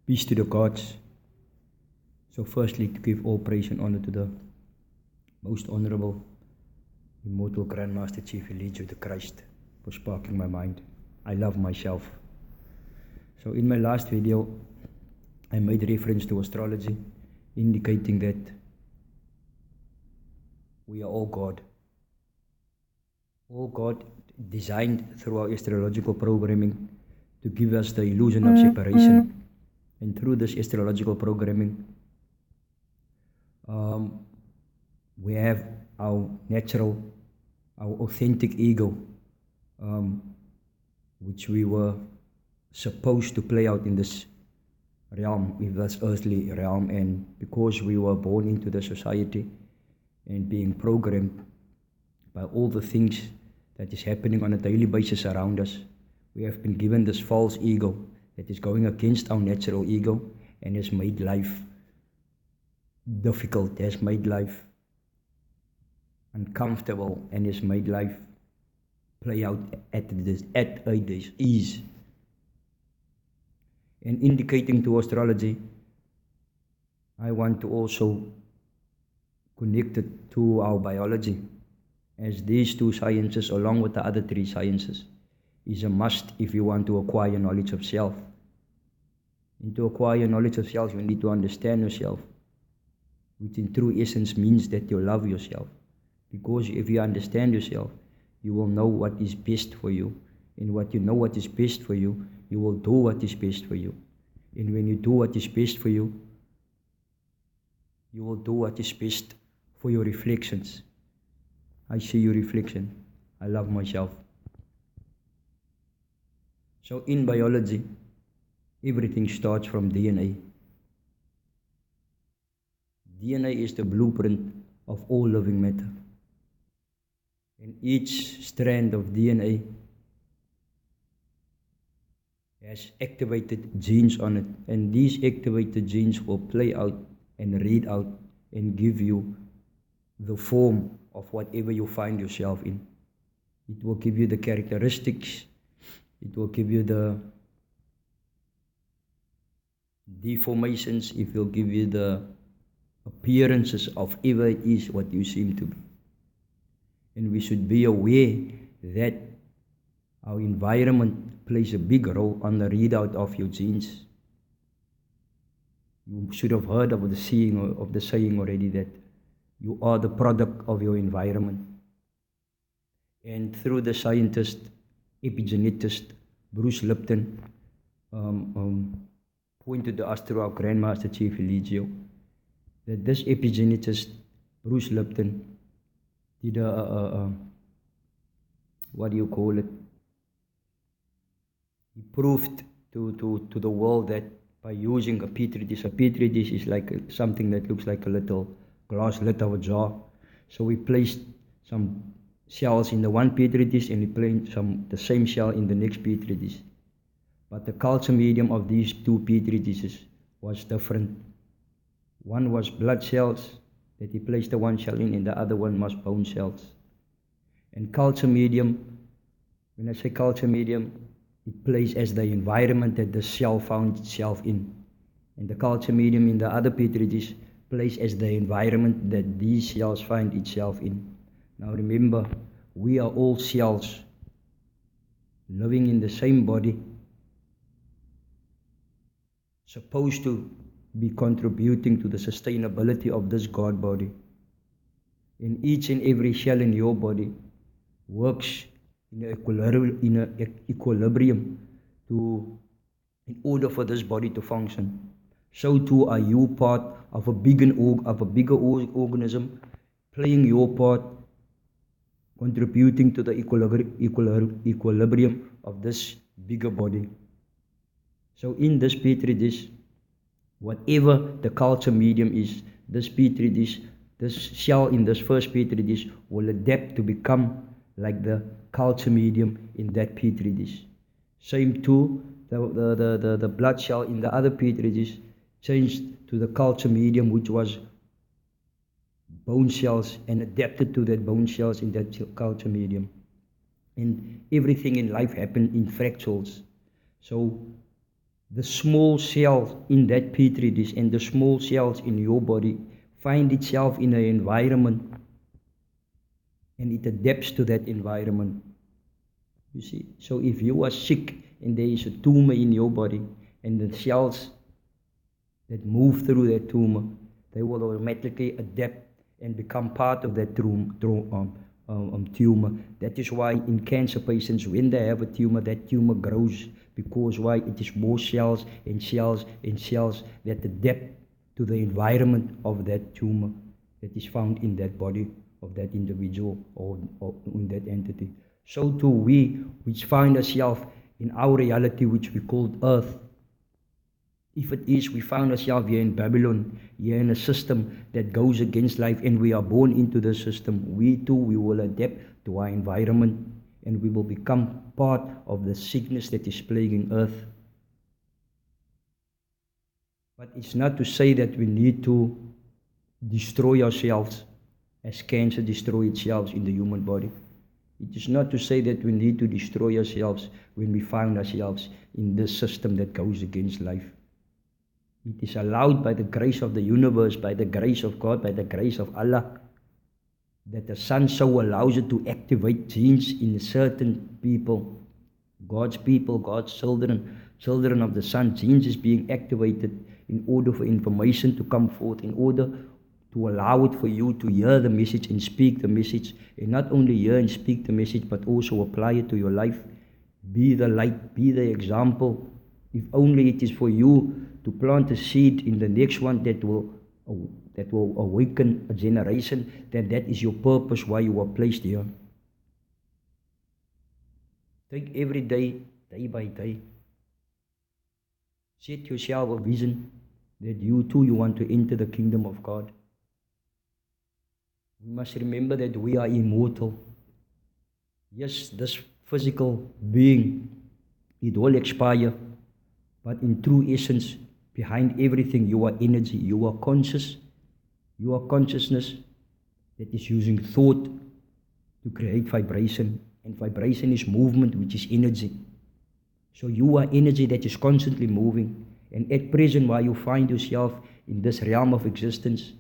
Peace to the gods. So firstly, to give all praise and honor to the most honorable, immortal Grandmaster Chief Elijah the Christ for sparking my mind. I love myself. So in my last video, I made reference to astrology, indicating that we are all God. All God designed through our astrological programming to give us the illusion of separation. And through this astrological programming, we have our natural, our authentic ego, which we were supposed to play out in this realm, in this earthly realm. And because we were born into the society and being programmed by all the things that is happening on a daily basis around us, we have been given this false ego that is going against our natural ego and has made life difficult, has made life uncomfortable, and has made life play out at this ease. And indicating to astrology, I want to also connect it to our biology, as these two sciences, along with the other three sciences, is a must if you want to acquire knowledge of self. And to acquire knowledge of self, you need to understand yourself, which in true essence means that you love yourself. Because if you understand yourself, you will know what is best for you. And what you know what is best for you, you will do what is best for you. And when you do what is best for you, you will do what is best for your reflections. I see your reflection. I love myself. So in biology, everything starts from DNA. DNA is the blueprint of all living matter. And each strand of DNA has activated genes on it. And these activated genes will play out and read out and give you the form of whatever you find yourself in. It will give you the characteristics. It will give you the deformations. It will give you the appearances of whatever it is what you seem to be. And we should be aware that our environment plays a big role on the readout of your genes. You should have heard of the saying already that you are the product of your environment. And through the scientist, epigenetist Bruce Lipton pointed to us through our Grandmaster Chief Elijah that this epigenetist Bruce Lipton did what do you call it? He proved to the world that by using a petri dish is like something that looks like a little glass lid of a jar. So we placed some cells in the one petri dish and we placed the same cell in the next petri dish. But the culture medium of these two petri dishes was different. One was blood cells that he placed the one cell in, and the other one was bone cells. And culture medium, when I say culture medium, it plays as the environment that the cell found itself in. And the culture medium in the other petri dish plays as the environment that these cells find itself in. Now remember, we are all cells living in the same body, supposed to be contributing to the sustainability of this God body. And each and every cell in your body works in an equilibrium in order for this body to function. So too are you part of a bigger organism, playing your part, contributing to the equilibrium of this bigger body. So in this petri dish, whatever the culture medium is, this petri dish, this cell in this first petri dish will adapt to become like the culture medium in that petri dish. Same too, the blood cell in the other petri dish changed to the culture medium, which was bone cells, and adapted to that bone cells in that culture medium. And everything in life happened in fractals. So the small cell in that petri dish and the small cells in your body find itself in an environment and it adapts to that environment. You see, so if you are sick and there is a tumor in your body and the cells that move through that tumor, they will automatically adapt and become part of that tumor. That is why in cancer patients, when they have a tumor, that tumor grows because why? It is more cells and cells and cells that adapt to the environment of that tumor that is found in that body of that individual or in that entity. So too we, which find ourselves in our reality, which we call Earth, if it is, we found ourselves here in Babylon, here in a system that goes against life, and we are born into the system, we too, we will adapt to our environment, and we will become part of the sickness that is plaguing Earth. But it's not to say that we need to destroy ourselves as cancer destroys itself in the human body. It is not to say that we need to destroy ourselves when we find ourselves in this system that goes against life. It is allowed by the grace of the universe, by the grace of God, by the grace of Allah, that the sun so allows it to activate genes in certain people, God's children, children of the sun. Genes is being activated in order for information to come forth, in order to allow it for you to hear the message and speak the message, and not only hear and speak the message, but also apply it to your life. Be the light, be the example. If only it is for you to plant a seed in the next one that will awaken a generation, then that is your purpose why you are placed here. Take every day, day by day. Set yourself a vision that you too, you want to enter the kingdom of God. We must remember that we are immortal. Yes, this physical being, it will expire, but in true essence, behind everything, you are energy, you are conscious, you are consciousness that is using thought to create vibration, and vibration is movement, which is energy. So you are energy that is constantly moving, and at present, while you find yourself in this realm of existence,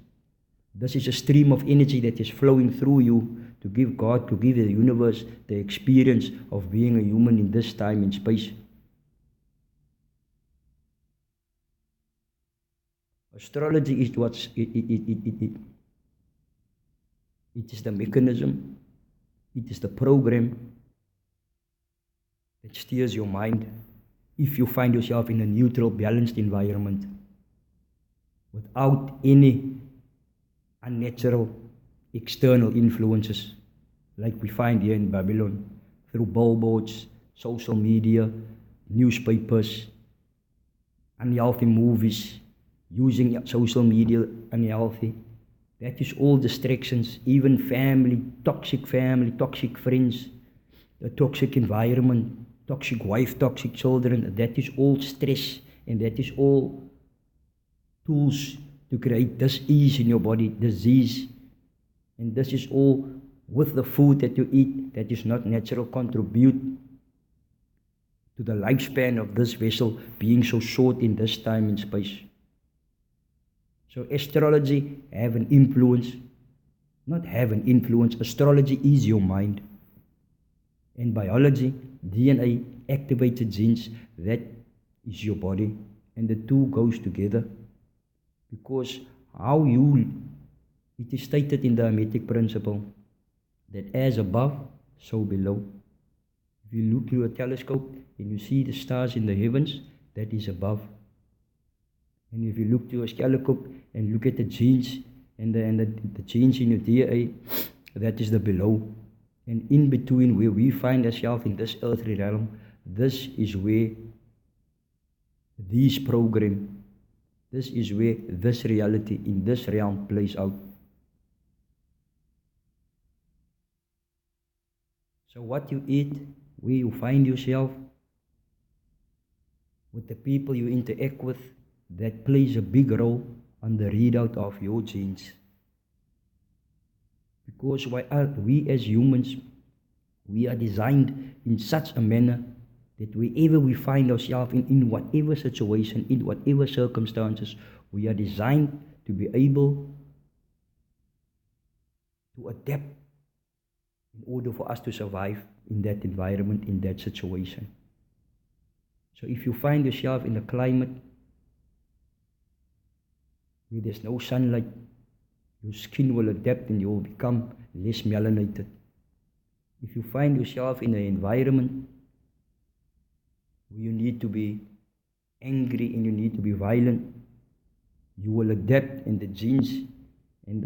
this is a stream of energy that is flowing through you to give God, to give the universe the experience of being a human in this time and space. Astrology is what it is the mechanism, it is the program that steers your mind if you find yourself in a neutral, balanced environment without any unnatural external influences like we find here in Babylon through billboards, social media, newspapers, unhealthy movies, using social media unhealthy. That is all distractions, even family, toxic friends, a toxic environment, toxic wife, toxic children. That is all stress, and that is all tools to create disease in your body, disease. And this is all with the food that you eat that is not natural, contribute to the lifespan of this vessel being so short in this time and space. So astrology have an influence, not have an influence, astrology is your mind. And biology, DNA, activated genes, that is your body. And the two goes together. Because it is stated in the Hermetic principle that as above, so below. If you look through a telescope and you see the stars in the heavens, that is above. And if you look through a telescope and look at the genes and the genes in your DNA, that is the below. And in between where we find ourselves in this earthly realm, this is where this program, this is where this reality in this realm plays out. So what you eat, where you find yourself, with the people you interact with, that plays a big role on the readout of your genes. Because we as humans, we are designed in such a manner that wherever we find ourselves in whatever situation, in whatever circumstances, we are designed to be able to adapt in order for us to survive in that environment, in that situation. So if you find yourself in a climate where there's no sunlight, your skin will adapt and you will become less melanated. If you find yourself in an environment where you need to be angry and you need to be violent, you will adapt, and the genes and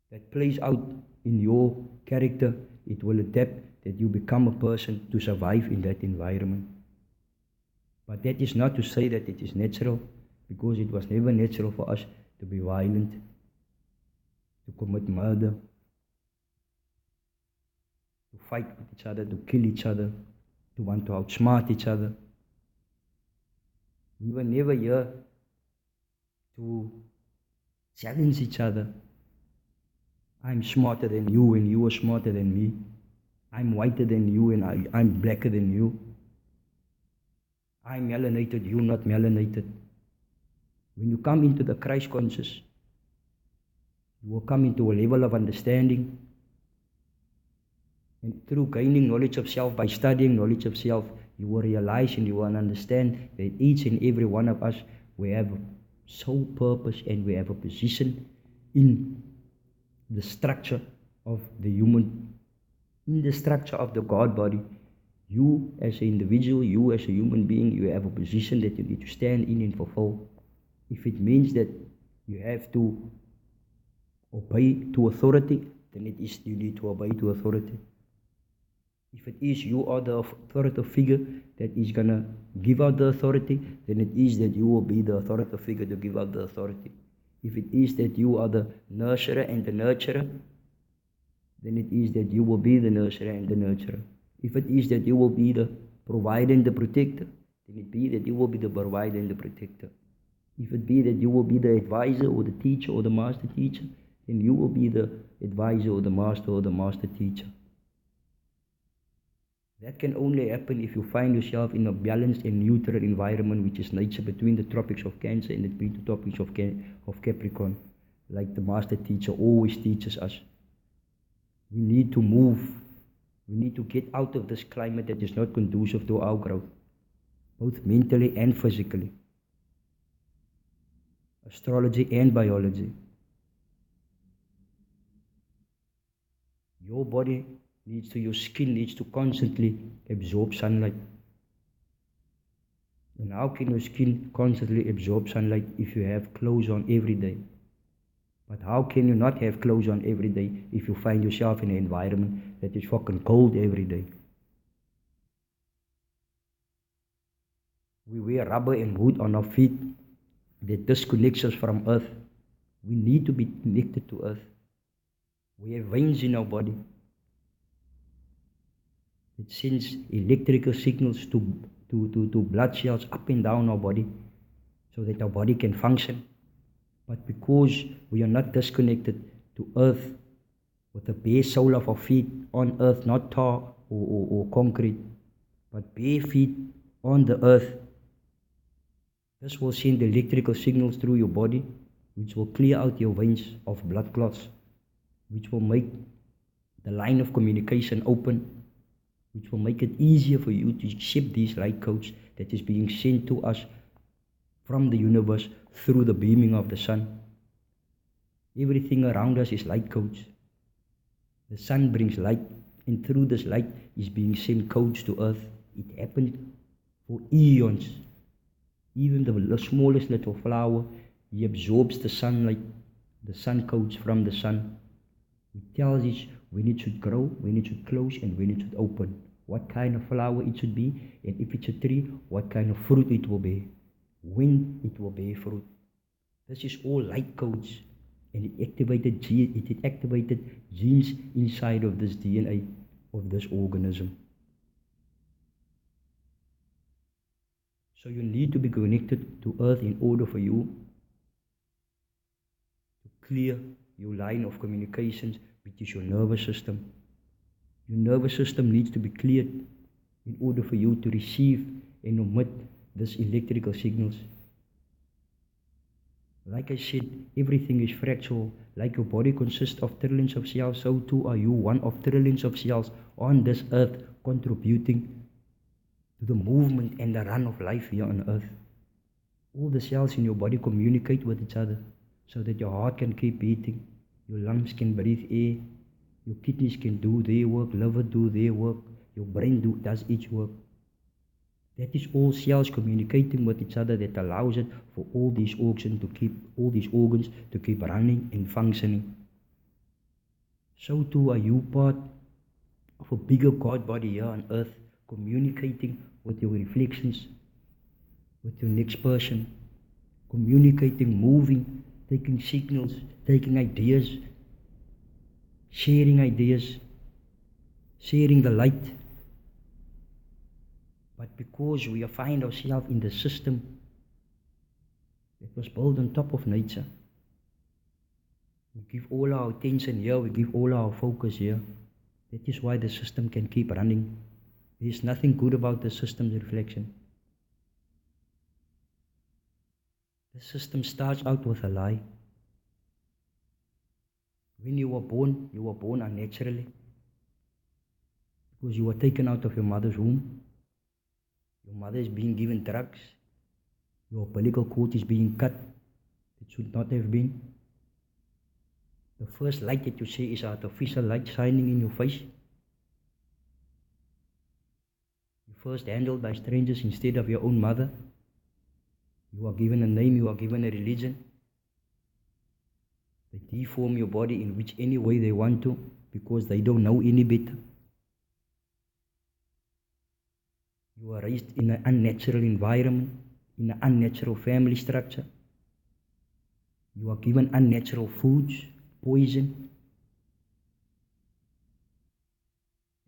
that plays out in your character, it will adapt that you become a person to survive in that environment. But that is not to say that it is natural, because it was never natural for us to be violent, to commit murder, to fight with each other, to kill each other, to want to outsmart each other. We were never here to challenge each other. I'm smarter than you and you are smarter than me. I'm whiter than you and I'm blacker than you. I'm melanated, you're not melanated. When you come into the Christ conscious, you will come into a level of understanding. And through gaining knowledge of self, by studying knowledge of self, you will realize and you will understand that each and every one of us, we have a sole purpose and we have a position in the structure of the human, in the structure of the God body. You as an individual, you as a human being, you have a position that you need to stand in and fulfill. If it means that you have to obey to authority, then it is you need to obey to authority. If it is you are the authoritative figure that is going to give out the authority, then it is that you will be the authoritative figure to give out the authority. If it is that you are the nurturer and the nurturer, then it is that you will be the nurturer and the nurturer. If it is that you will be the provider and the protector, then it be that you will be the provider and the protector. If it be that you will be the advisor or the teacher or the master teacher, then you will be the advisor or the master teacher. That can only happen if you find yourself in a balanced and neutral environment, which is nature, between the tropics of Cancer and between the tropics of Capricorn. Like the master teacher always teaches us, we need to move. We need to get out of this climate that is not conducive to our growth, both mentally and physically. Astrology and biology. Your body needs to, your skin needs to constantly absorb sunlight. And how can your skin constantly absorb sunlight if you have clothes on every day? But how can you not have clothes on every day if you find yourself in an environment that is fucking cold every day? We wear rubber and wood on our feet that disconnects us from earth. We need to be connected to earth. We have veins in our body. It sends electrical signals to blood cells up and down our body so that our body can function. But because we are not disconnected to earth with the bare sole of our feet on earth, not tar or concrete, but bare feet on the earth, this will send electrical signals through your body, which will clear out your veins of blood clots, which will make the line of communication open, which will make it easier for you to accept these light codes that is being sent to us from the universe through the beaming of the sun. Everything around us is light codes. The sun brings light, and through this light is being sent codes to earth. It happened for eons. Even the smallest little flower, he absorbs the sunlight, the sun codes from the sun. It tells us when it should grow, when it should close, and when it should open. What kind of flower it should be, and if it's a tree, what kind of fruit it will bear. When it will bear fruit. This is all light codes, and it activated genes inside of this DNA of this organism. So you need to be connected to earth in order for you to clear your line of communications, which is your nervous system. Your nervous system needs to be cleared in order for you to receive and emit these electrical signals. Like I said, everything is fractal. Like your body consists of trillions of cells, so too are you one of trillions of cells on this earth, contributing to the movement and the run of life here on earth. All the cells in your body communicate with each other so that your heart can keep beating, your lungs can breathe air, your kidneys can do their work, liver do their work, your brain does its work. That is all cells communicating with each other that allows it for all these organs to keep running and functioning. So too are you part of a bigger God body here on earth, communicating with your reflections, with your next person, communicating, moving, taking signals, taking ideas, sharing the light. But because we find ourselves in the system that was built on top of nature, we give all our attention here, we give all our focus here. That is why the system can keep running. There is nothing good about the system's reflection. The system starts out with a lie. When you were born unnaturally, because you were taken out of your mother's womb. Your mother is being given drugs. Your umbilical cord is being cut. It should not have been. The first light that you see is artificial light shining in your face. You first handled by strangers instead of your own mother. You are given a name, you are given a religion. They deform your body in which any way they want to because they don't know any better. You are raised in an unnatural environment, in an unnatural family structure. You are given unnatural foods, poison.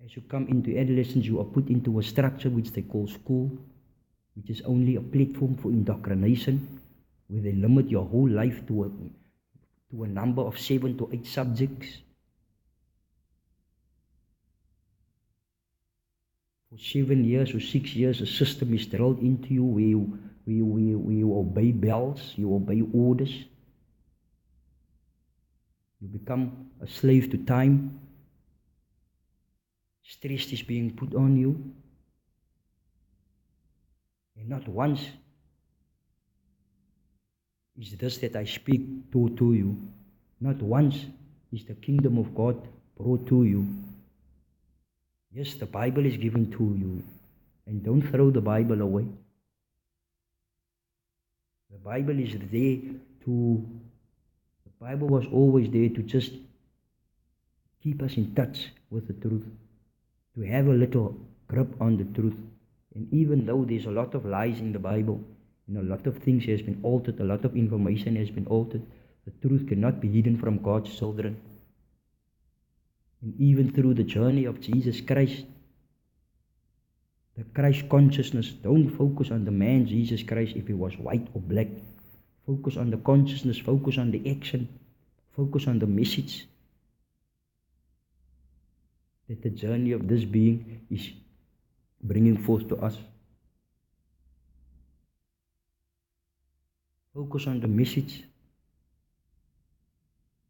As you come into adolescence, you are put into a structure which they call school, which is only a platform for indoctrination, where they limit your whole life to a number of 7 to 8 subjects. For 7 years or 6 years, a system is drilled into you where you obey bells, you obey orders. You become a slave to time. Stress is being put on you. And not once is this that I speak to you. Not once is the kingdom of God brought to you. Yes, the Bible is given to you. And don't throw the Bible away. The Bible is there the Bible was always there to just keep us in touch with the truth. To have a little grip on the truth. And even though there's a lot of lies in the Bible, and a lot of things has been altered, a lot of information has been altered, the truth cannot be hidden from God's children. And even through the journey of Jesus Christ, the Christ consciousness, don't focus on the man Jesus Christ if he was white or black. Focus on the consciousness, focus on the action, focus on the message that the journey of this being is bringing forth to us. Focus on the message.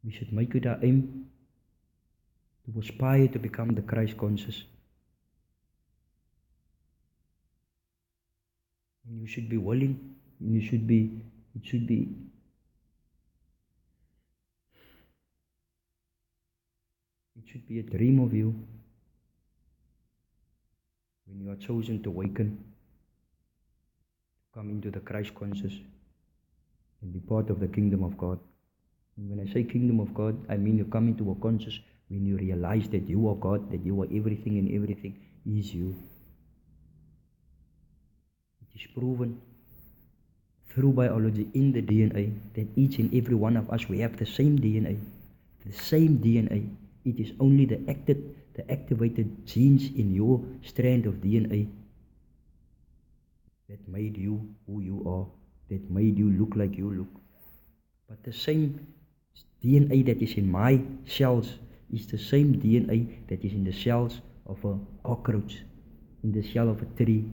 We should make it our aim to aspire to become the Christ conscious. And you should be willing, and it should be a dream of you when you are chosen to awaken, to come into the Christ conscious and be part of the kingdom of God. And when I say kingdom of God, I mean you come into a conscious when you realize that you are God, that you are everything and everything is you. It is proven through biology in the DNA that each and every one of us, we have the same DNA. The same DNA. It is only the activated genes in your strand of DNA that made you who you are, that made you look like you look. But the same DNA that is in my cells is the same DNA that is in the cells of a cockroach, in the cell of a tree.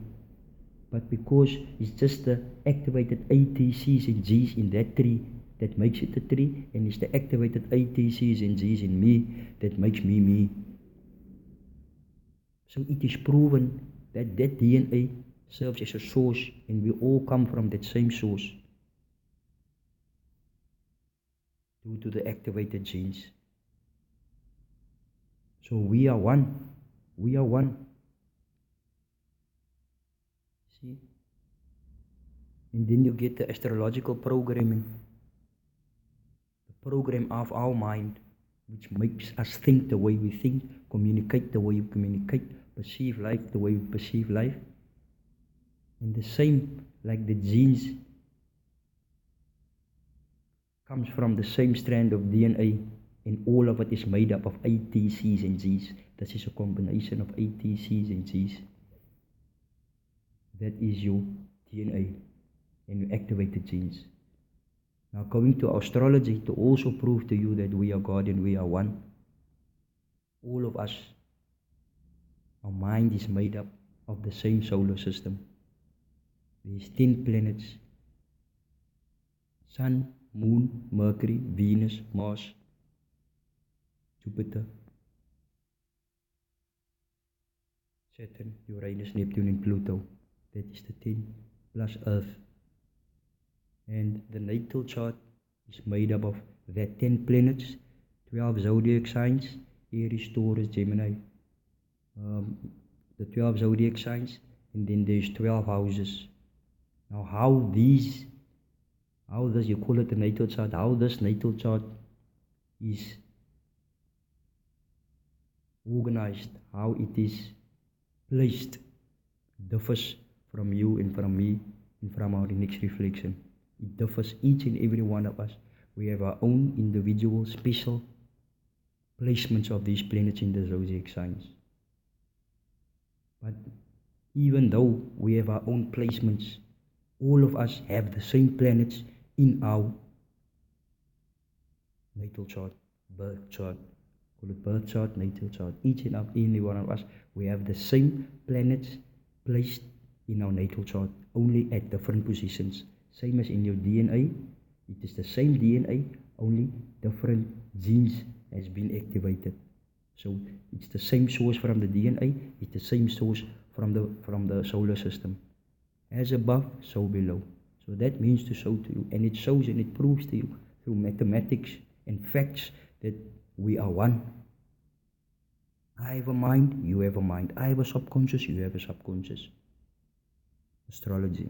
But because it's just the activated A, T, C's and G's in that tree that makes it a tree, and it's the activated A, T, C's and G's in me that makes me me. So it is proven that that DNA serves as a source, and we all come from that same source due to the activated genes. So we are one. We are one. See? And then you get the astrological programming, the program of our mind, which makes us think the way we think, communicate the way we communicate, perceive life the way we perceive life. And the same, like the genes, comes from the same strand of DNA, and all of it is made up of A, T, C's and G's. This is a combination of A, T, C's and G's. That is your DNA and your activated genes. Now going to astrology to also prove to you that we are God and we are one. All of us, our mind is made up of the same solar system. There's 10 planets: Sun, Moon, Mercury, Venus, Mars, Jupiter, Saturn, Uranus, Neptune and Pluto. That is the 10 plus Earth. And the natal chart is made up of that 10 planets, 12 zodiac signs, Aries, Taurus, Gemini. The 12 zodiac signs, and then there's 12 houses. Now how this, you call it a natal chart, how this natal chart is organized, how it is placed, differs from you and from me and from our next reflection. It differs each and every one of us. We have our own individual special placements of these planets in the zodiac signs. But even though we have our own placements, all of us have the same planets in our natal chart, birth chart. Call it birth chart, natal chart. Each and every one of us, we have the same planets placed in our natal chart, only at different positions. Same as in your DNA, it is the same DNA, only different genes has been activated. So it's the same source from the DNA, it's the same source from the solar system. As above, so below. So that means to show to you, and it shows and it proves to you through mathematics and facts that we are one. I have a mind, you have a mind. I have a subconscious, you have a subconscious. Astrology.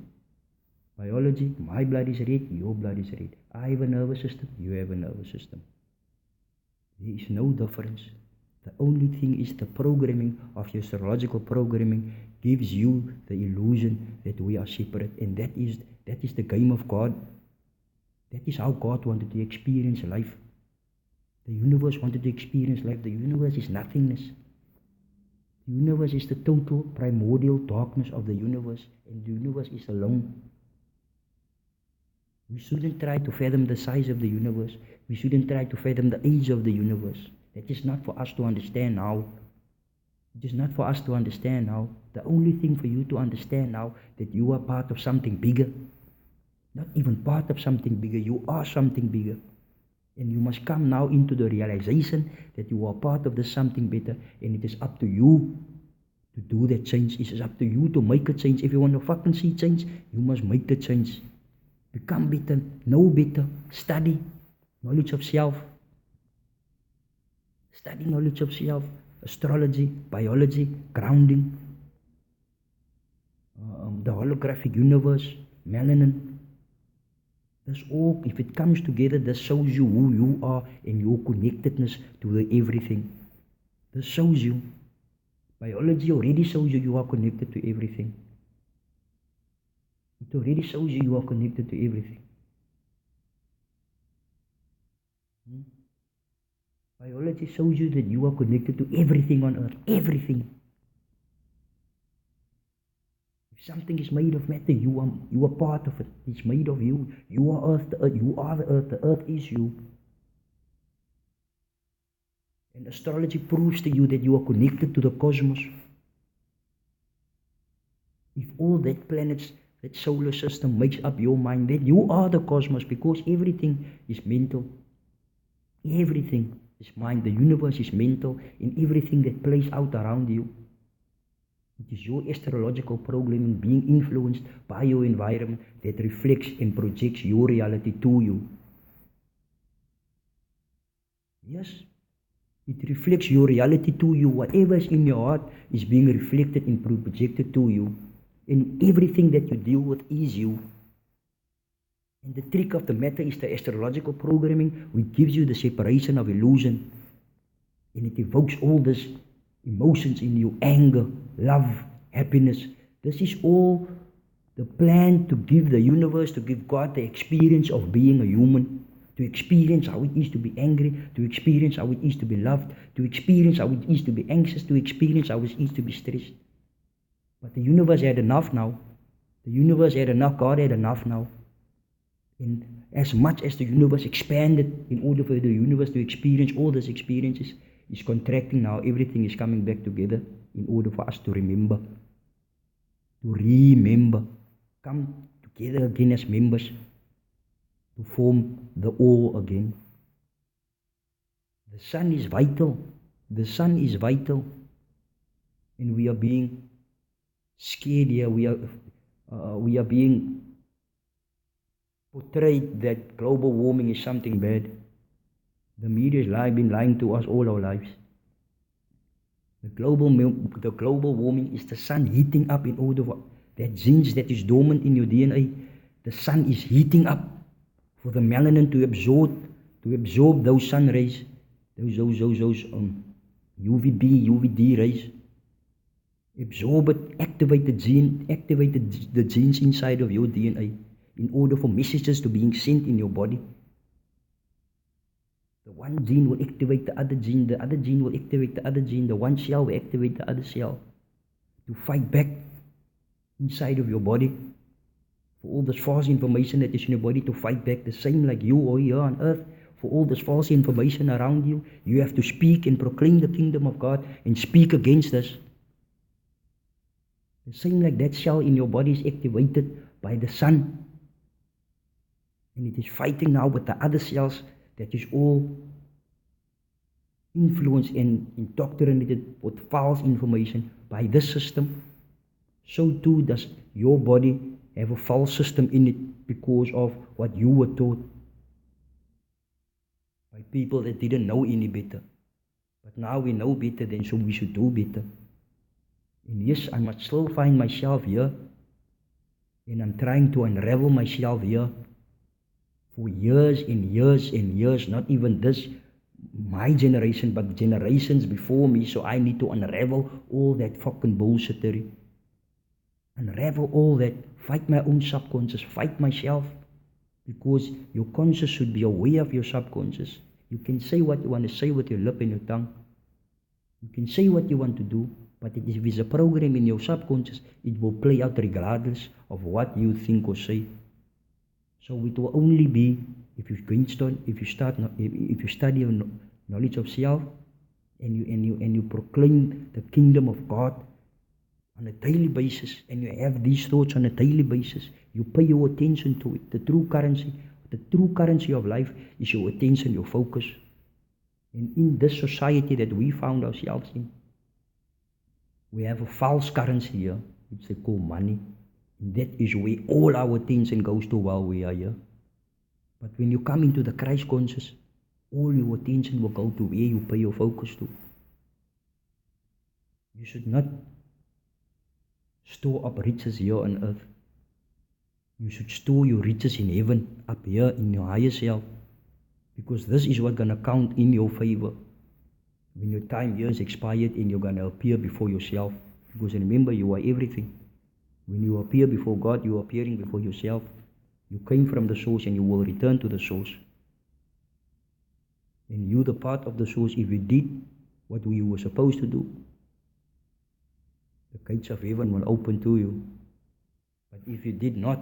Biology, my blood is red, your blood is red. I have a nervous system, you have a nervous system. There is no difference. The only thing is the programming of your astrological programming gives you the illusion that we are separate, and that is the game of God. That is how God wanted to experience life. The universe wanted to experience life. The universe is nothingness. The universe is the total primordial darkness of the universe, and the universe is alone. We shouldn't try to fathom the size of the universe. We shouldn't try to fathom the age of the universe. That is not for us to understand now. It is not for us to understand now. The only thing for you to understand now that you are part of something bigger. Not even part of something bigger. You are something bigger. And you must come now into the realization that you are part of this something better, and it is up to you to do that change. It is up to you to make a change. If you want to fucking see change, you must make the change. Become better, know better, study knowledge of self. Study knowledge of self, astrology, biology, grounding, the holographic universe, melanin. This all, if it comes together, this shows you who you are and your connectedness to the everything. This shows you. Biology already shows you you are connected to everything. It already shows you you are connected to everything. Biology shows you that you are connected to everything on earth. Everything. If something is made of matter, you are part of it. It's made of you. You are earth, the earth. You are the earth is you. And astrology proves to you that you are connected to the cosmos. If all that planets, that solar system makes up your mind, that you are the cosmos, because everything is mental. Everything is mind. The universe is mental, and everything that plays out around you. It is your astrological programming being influenced by your environment that reflects and projects your reality to you. Yes, it reflects your reality to you. Whatever is in your heart is being reflected and projected to you. And everything that you deal with is you. And the trick of the matter is the astrological programming, which gives you the separation of illusion. And it evokes all these emotions in you: anger, love, happiness. This is all the plan to give the universe, to give God the experience of being a human, to experience how it is to be angry, to experience how it is to be loved, to experience how it is to be anxious, to experience how it is to be stressed. But the universe had enough now. The universe had enough. God had enough now. And as much as the universe expanded in order for the universe to experience all these experiences, is contracting now. Everything is coming back together in order for us to remember. To remember. Come together again as members. To form the all again. The sun is vital. The sun is vital. And we are being scared here. We are being portrayed that global warming is something bad. The media has been lying to us all our lives. The global warming is the sun heating up in order for that genes that is dormant in your DNA. The sun is heating up for the melanin to absorb those sun rays, those UVB, UVD rays. Absorb it, activate the genes inside of your DNA in order for messages to being sent in your body. The one gene will activate the other gene will activate the other gene, the one cell will activate the other cell to fight back inside of your body for all this false information that is in your body, to fight back. The same like you or here on earth, for all this false information around you, you have to speak and proclaim the kingdom of God and speak against this. The same like that cell in your body is activated by the sun, and it is fighting now with the other cells that is all influenced and indoctrinated with false information by this system. So too does your body have a false system in it because of what you were taught by people that didn't know any better. But now we know better, then so we should do better. And yes, I must still find myself here, and I'm trying to unravel myself here for years and years and years, not even this, my generation, but generations before me. So I need to unravel all that fucking bullshittery. Unravel all that, fight my own subconscious, fight myself, because your conscious should be aware of your subconscious. You can say what you want to say with your lip and your tongue. You can say what you want to do, but if it is a program in your subconscious, it will play out regardless of what you think or say. So it will only be if you study your knowledge of self, and you proclaim the kingdom of God on a daily basis, and you have these thoughts on a daily basis. You pay your attention to it. The true currency of life is your attention, your focus. And in this society that we found ourselves in, we have a false currency here, which they call money. And that is where all our attention goes to while we are here. But when you come into the Christ conscious, all your attention will go to where you pay your focus to. You should not store up riches here on earth. You should store your riches in heaven, up here in your higher self. Because this is what's going to count in your favor. When your time here is expired and you're going to appear before yourself. Because remember, you are everything. When you appear before God, you are appearing before yourself. You came from the source and you will return to the source. And you, the part of the source, if you did what you were supposed to do, the gates of heaven will open to you. But if you did not,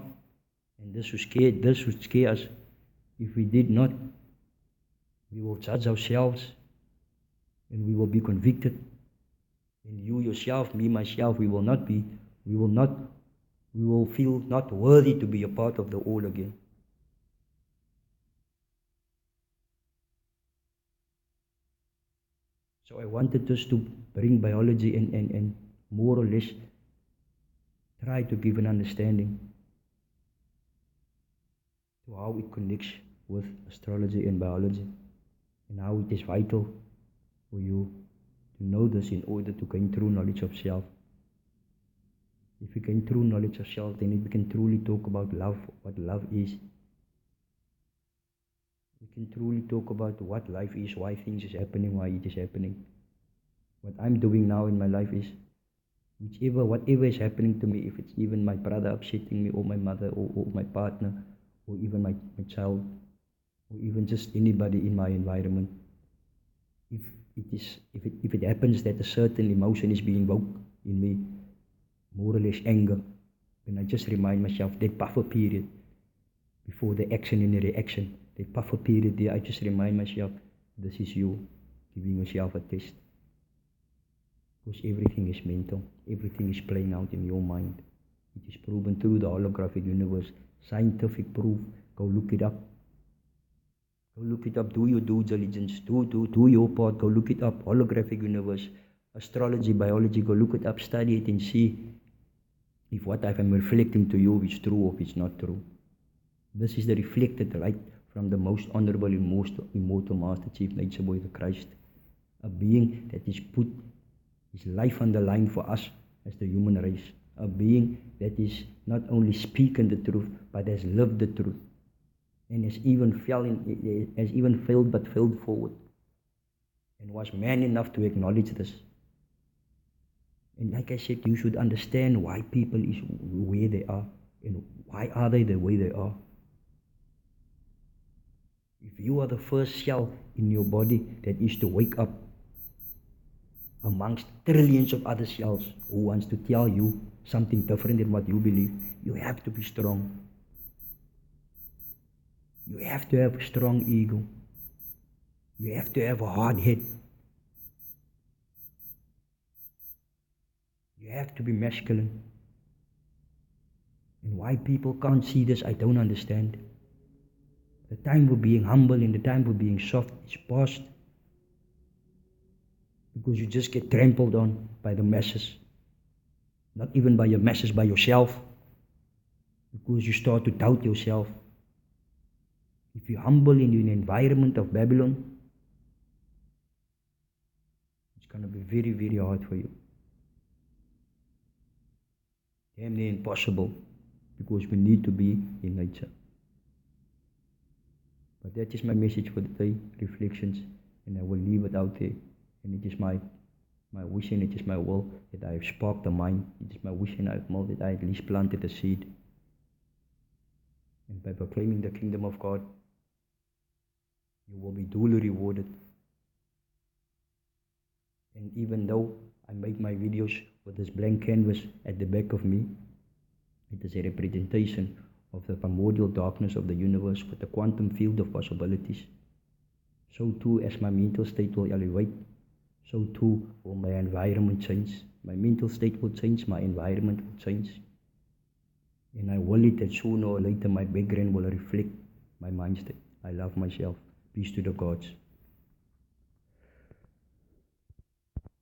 and this would scare us, if we did not, we will judge ourselves and we will be convicted. And you yourself, me myself, we will not be, we will not, we will feel not worthy to be a part of the all again. So I wanted us to bring biology and more or less try to give an understanding to how it connects with astrology and biology, and how it is vital for you to know this in order to gain true knowledge of self. If you gain true knowledge of self, then we can truly talk about love, what love is. We can truly talk about what life is, why things is happening, why it is happening. What I'm doing now in my life is, whatever is happening to me, if it's even my brother upsetting me, or my mother, or my partner, or even my child, or even just anybody in my environment, if it happens that a certain emotion is being woke in me, more or less anger, then I just remind myself that buffer period before the action and the reaction, that buffer period there, I just remind myself, this is you giving yourself a test. Because everything is mental, everything is playing out in your mind. It is proven through the holographic universe, scientific proof. Go look it up. Go look it up, do your due diligence, do your part, go look it up. Holographic universe, astrology, biology, go look it up, study it and see if what I am reflecting to you is true or it's not true. This is the reflected light from the most honorable and most immortal Master Chief Nature Boy, the Christ. A being that is put his life on the line for us as the human race. A being that is not only speaking the truth, but has lived the truth. And has even failed but failed forward. And was man enough to acknowledge this. And like I said, you should understand why people is where they are. And why are they the way they are. If you are the first cell in your body that is to wake up amongst trillions of other cells who wants to tell you something different than what you believe, you have to be strong. You have to have a strong ego. You have to have a hard head. You have to be masculine. And why people can't see this, I don't understand. The time for being humble and the time for being soft is past. Because you just get trampled on by the masses. Not even by your masses, by yourself. Because you start to doubt yourself. If you're humble in an environment of Babylon, it's going to be very, very hard for you. Damn near impossible, because we need to be in nature. But that is my message for the day, reflections, and I will leave it out there. And it is my wish and it is my will that I have sparked the mind. It is my wish and I have that I at least planted a seed. And by proclaiming the kingdom of God, you will be duly rewarded. And even though I make my videos with this blank canvas at the back of me, it is a representation of the primordial darkness of the universe with the quantum field of possibilities. So too, as my mental state will elevate, so too will my environment change. My mental state will change, my environment will change. And I will it that sooner or later my background will reflect my mind state. I love myself. Peace to the gods.